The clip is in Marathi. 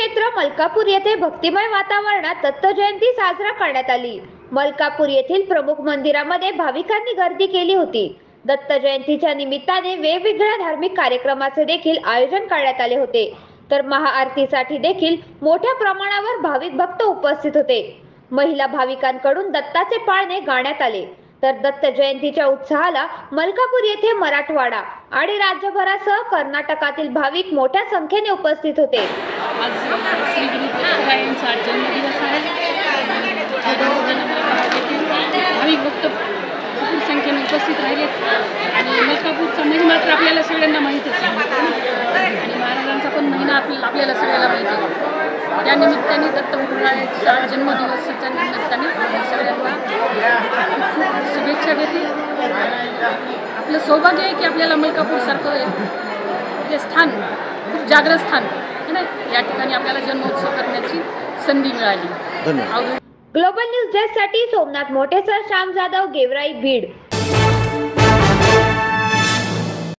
क्षेत्र मलकापूर येथे भक्तिमय वातावरणात दत्त जयंती साजरा करण्यात आली। मलकापूर येथील प्रमुख मंदिरामध्ये भाविकांनी गर्दी केली होती। दत्त जयंतीच्या निमित्ताने वेगवेगळ्या धार्मिक कार्यक्रमाचे देखील आयोजन करण्यात आले होते। तर महाआरतीसाठी देखील मोठ्या प्रमाणावर भाविक भक्त उपस्थित होते। महिला भाविकांकडून दत्ताचे पाळणे गाण्यात आले। तर दत्त जयंतीच्या उत्साहाला मलकापूर येथे मराठवाडा आणि राज्यभरासह कर्नाटकातील भाविक मोठ्या संख्येने उपस्थित होते। आज श्री गुरु दत्तरायांचा जन्मदिवस आहे। भाविक भक्त भरपूर संख्येने उपस्थित राहिलेत आणि मलकापूरचा महिमा तर आपल्याला सगळ्यांना माहीतच आहे आणि महाराजांचा पण महिना आपल्याला सगळ्याला माहिती आहे। त्या निमित्ताने दत्तरायांचा जन्मदिवसाच्या निमित्ताने सगळ्यांना शुभेच्छा देते। आपलं सौभाग्य आहे की आपल्याला मलकापूरसारखं हे स्थान खूप जागृत स्थान या ठिकाणी आपल्याला जन्मोत्सव करण्याची संधी मिळाली। ग्लोबल न्यूज डेस्क साठी सोमनाथ मोटेसर, श्याम जाधव, गेवराई, बीड।